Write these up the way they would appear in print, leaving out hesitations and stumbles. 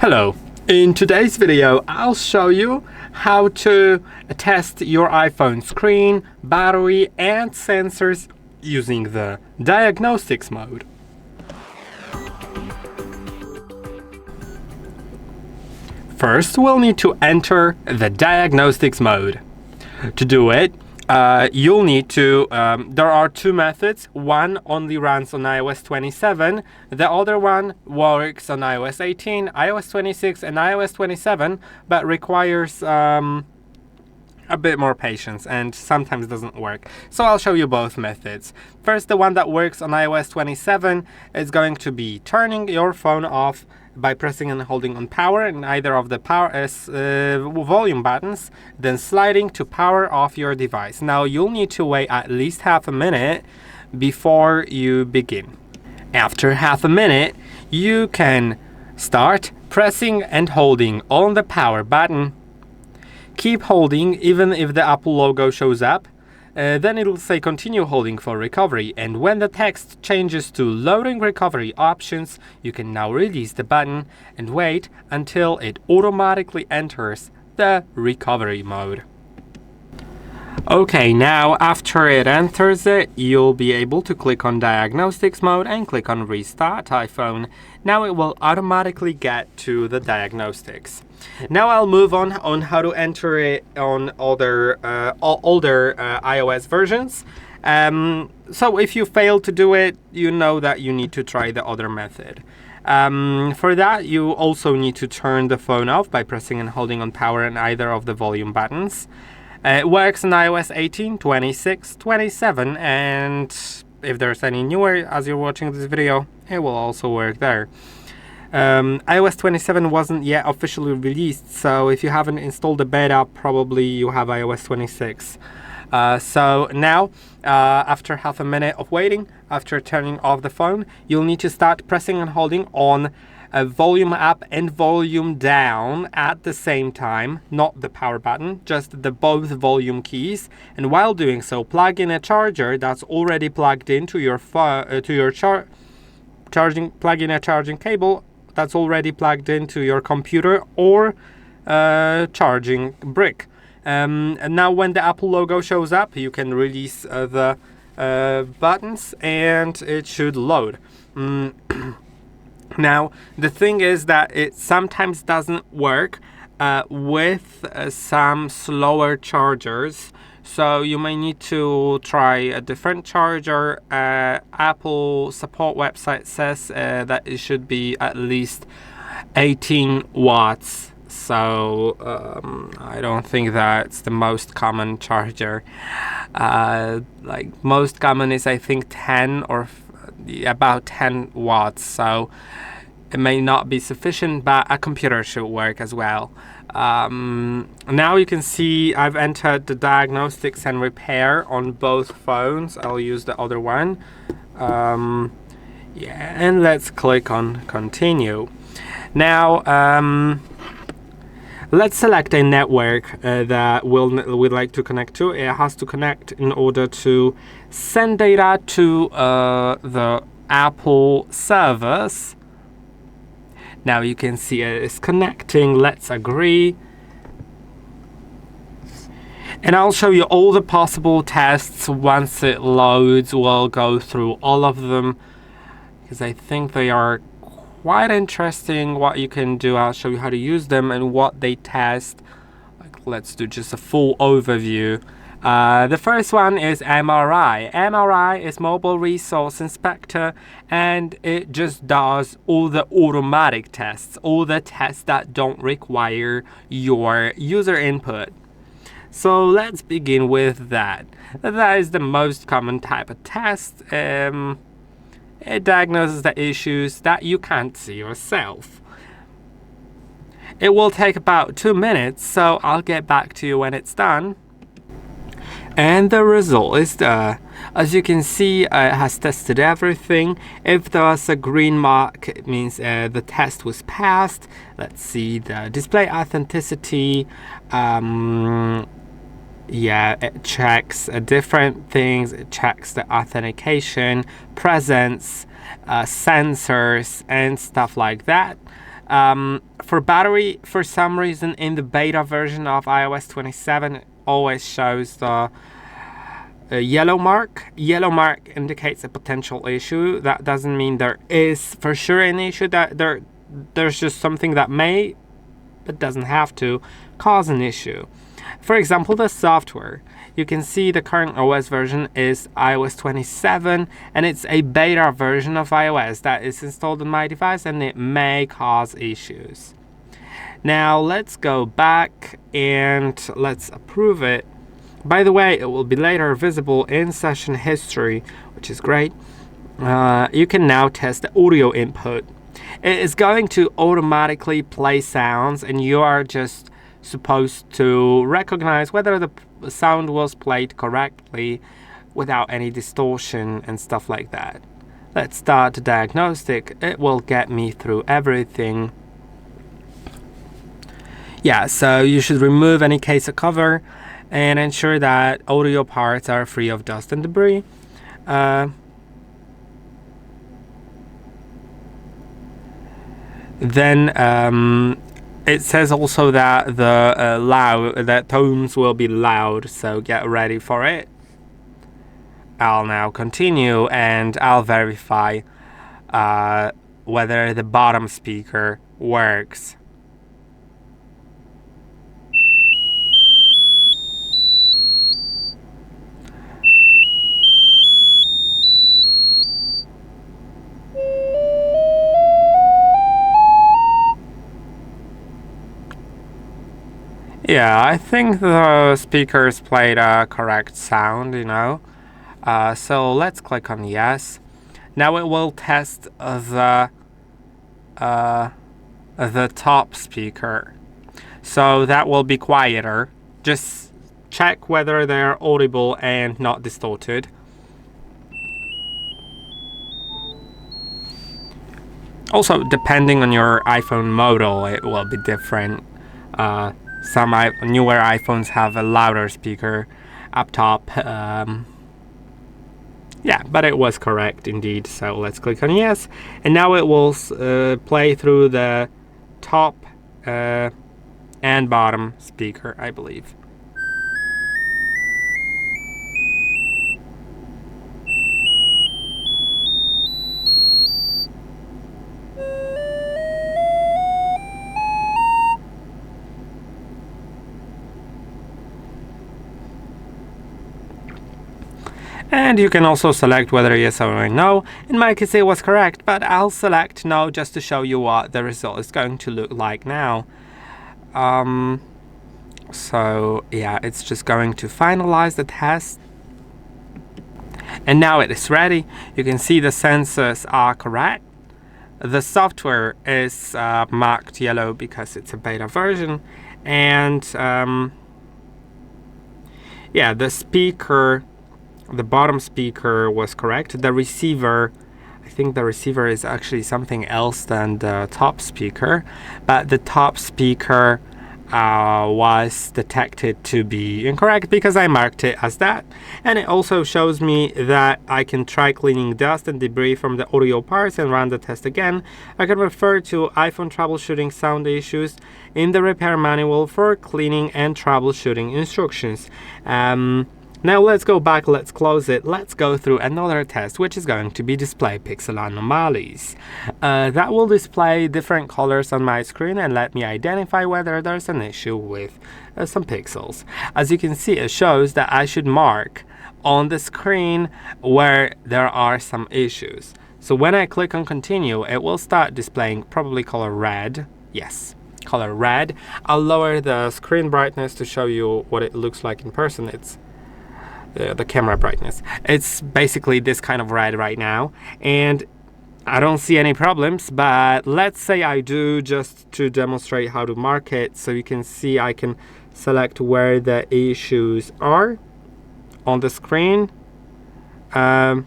Hello, in today's video I'll show you how to test your iPhone screen, battery and sensors using the Diagnostics mode. First, we'll need to enter the Diagnostics mode. To do it, you'll need to, there are two methods. One only runs on iOS 27, the other one works on iOS 18, iOS 26 and iOS 27, but requires a bit more patience and sometimes doesn't work. So I'll show you both methods. First, the one that works on iOS 27 is going to be turning your phone off by pressing and holding on power in either of the volume buttons, then sliding to power off your device. Now you'll need to wait at least half a minute before you begin. After half a minute, you can start pressing and holding on the power button. Keep holding even if the Apple logo shows up. Then it'll say continue holding for recovery, and when the text changes to loading recovery options, you can now release the button and wait until it automatically enters the recovery mode. Okay, now after it enters it, you'll be able to click on Diagnostics mode and click on Restart iPhone. Now it will automatically get to the diagnostics. Now I'll move on how to enter it on older iOS versions. So if you fail to do it, you know that you need to try the other method. For that, you also need to turn the phone off by pressing and holding on power in either of the volume buttons. It works on iOS 18, 26, 27, and if there's any newer as you're watching this video, it will also work there. iOS 27 wasn't yet officially released, so if you haven't installed the beta, probably you have iOS 26. So now, after half a minute of waiting, after turning off the phone, you'll need to start pressing and holding on volume up and volume down at the same time, not the power button, just the both volume keys. And while doing so, plug in a charger that's already plugged into your plug in a charging cable that's already plugged into your computer or charging brick. And now when the Apple logo shows up, you can release the buttons and it should load. Now, the thing is that it sometimes doesn't work with some slower chargers, so you may need to try a different charger. Apple support website says that it should be at least 18 watts, so I don't think that's the most common charger. Like most common is I think 10 or about 10 watts, so it may not be sufficient, but a computer should work as well. Now you can see I've entered the diagnostics and repair on both phones. I'll use the other one. Yeah, and let's click on continue. Now let's select a network that we'd like to connect to. It has to connect in order to send data to the Apple servers. Now you can see it is connecting. Let's agree. And I'll show you all the possible tests once it loads. We'll go through all of them because I think they are quite interesting what you can do. I'll show you how to use them and what they test. Let's do just a full overview. The first one is MRI. MRI is Mobile Resource Inspector, and it just does all the automatic tests, all the tests that don't require your user input. So let's begin with that. That is the most common type of test. It diagnoses the issues that you can't see yourself. It will take about 2 minutes, so I'll get back to you when it's done. And the result is there. As you can see, it has tested everything. If there's a green mark, it means the test was passed. Let's see the display authenticity. Yeah, it checks different things. It checks the authentication, presence, sensors, and stuff like that. For battery, for some reason, in the beta version of iOS 27, it always shows the yellow mark. Yellow mark indicates a potential issue. That doesn't mean there is for sure an issue. That there's just something that may, but doesn't have to, cause an issue. For example, the software. You can see the current OS version is iOS 27, and it's a beta version of iOS that is installed on my device, and it may cause issues. Now let's go back and let's approve it. By the way, it will be later visible in session history, which is great. You can now test the audio input. It is going to automatically play sounds, and you are just supposed to recognize whether the sound was played correctly without any distortion and stuff like that. Let's start the diagnostic. It will get me through everything. Yeah, so you should remove any case of cover and ensure that audio parts are free of dust and debris. Then it says also that the tones will be loud, so get ready for it. I'll now continue and I'll verify whether the bottom speaker works. Yeah, I think the speakers played a correct sound, so let's click on yes. Now it will test the top speaker. So that will be quieter. Just check whether they're audible and not distorted. Also, depending on your iPhone model, it will be different. Some newer iPhones have a louder speaker up top. Yeah, but it was correct indeed. So let's click on yes. And now it will play through the top and bottom speaker, I believe. And you can also select whether yes or no. In my case it was correct, but I'll select no just to show you what the result is going to look like now. So yeah, it's just going to finalize the test. And now it is ready. You can see the sensors are correct. The software is marked yellow because it's a beta version. And yeah, the speaker, the bottom speaker was correct. The receiver, I think the receiver is actually something else than the top speaker, but the top speaker was detected to be incorrect because I marked it as that. And it also shows me that I can try cleaning dust and debris from the audio parts and run the test again. I can refer to iPhone troubleshooting sound issues in the repair manual for cleaning and troubleshooting instructions. Now let's go back, let's close it, let's go through another test, which is going to be display pixel anomalies. That will display different colors on my screen and let me identify whether there's an issue with some pixels. As you can see, it shows that I should mark on the screen where there are some issues. So when I click on continue, it will start displaying probably color red. Yes, color red. I'll lower the screen brightness to show you what it looks like in person. It's the camera brightness. It's basically this kind of red right now, and I don't see any problems, but let's say I do, just to demonstrate how to mark it. So you can see I can select where the issues are on the screen, then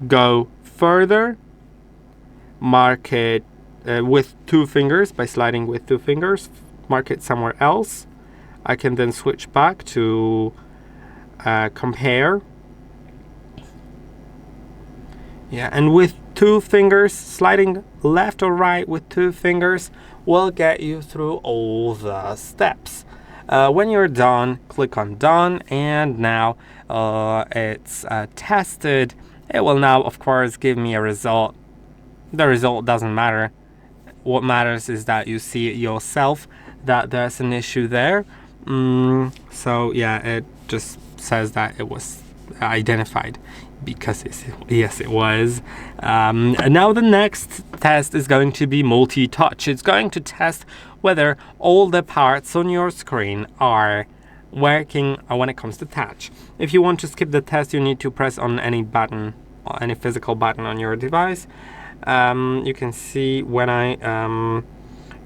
go further, mark it with 2 fingers by sliding with 2 fingers, mark it somewhere else. I can then switch back to compare. Yeah, and with 2 fingers, sliding left or right with 2 fingers will get you through all the steps. When you're done, click on done, and now it's tested. It will now, of course, give me a result. The result doesn't matter. What matters is that you see it yourself, that there's an issue there. So yeah, it just says that it was identified, because yes, it was. Now the next test is going to be multi-touch. It's going to test whether all the parts on your screen are working when it comes to touch. If you want to skip the test, you need to press on any button, or any physical button on your device. You can see when I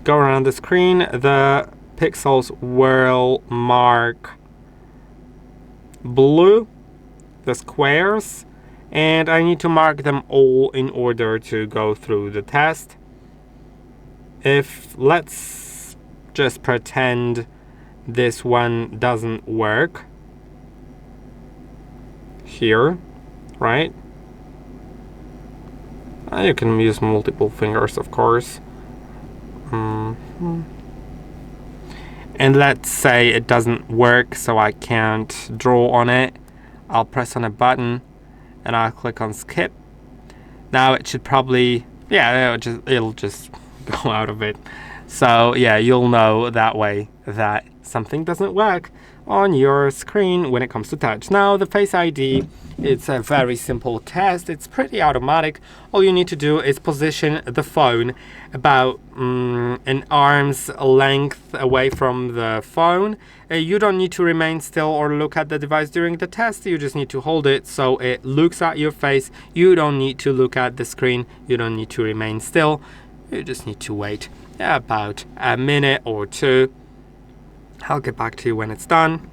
go around the screen, the pixels will mark blue, the squares, and I need to mark them all in order to go through the test. If, let's just pretend this one doesn't work here, right? You can use multiple fingers, of course. And let's say it doesn't work, so I can't draw on it. I'll press on a button and I'll click on skip. Now it should probably, yeah, it'll just go out of it. So yeah, you'll know that way that something doesn't work on your screen when it comes to touch. Now the Face ID, it's a very simple test. It's pretty automatic. All you need to do is position the phone about an arm's length away from the phone. You don't need to remain still or look at the device during the test. You just need to hold it so it looks at your face. You don't need to look at the screen. You don't need to remain still. You just need to wait about a minute or two. I'll get back to you when it's done.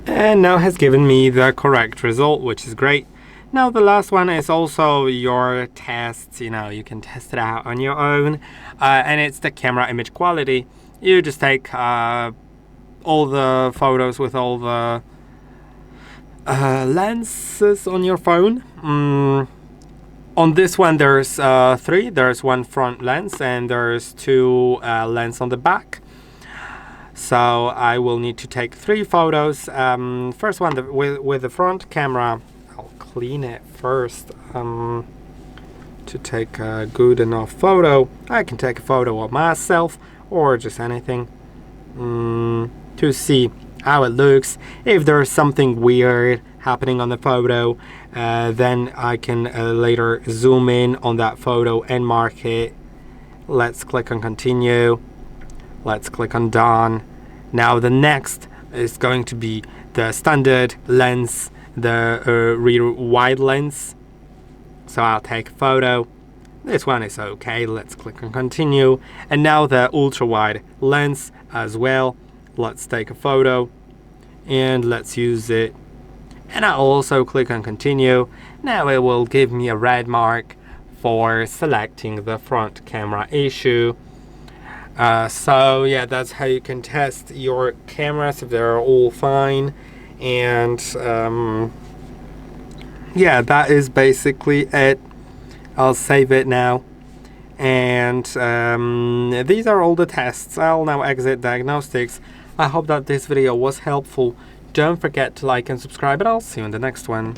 And now has given me the correct result, which is great. Now the last one is also your test. You know, you can test it out on your own, and it's the camera image quality. You just take all the photos with all the lenses on your phone. On this one there's 3. There's one front lens and there's 2 lenses on the back. So I will need to take 3 photos. First one with the front camera. I'll clean it first to take a good enough photo. I can take a photo of myself or just anything to see how it looks. If there's something weird happening on the photo, then I can later zoom in on that photo and mark it. Let's click on continue. Let's click on done. Now the next is going to be the standard lens, the rear wide lens. So I'll take a photo. This one is okay. Let's click on continue. And now the ultra wide lens as well. Let's take a photo and let's use it. And I'll also click on continue. Now it will give me a red mark for selecting the front camera issue. So yeah, that's how you can test your cameras if they're all fine. And yeah, that is basically it. I'll save it now. And these are all the tests. I'll now exit Diagnostics. I hope that this video was helpful. Don't forget to like and subscribe, and I'll see you in the next one.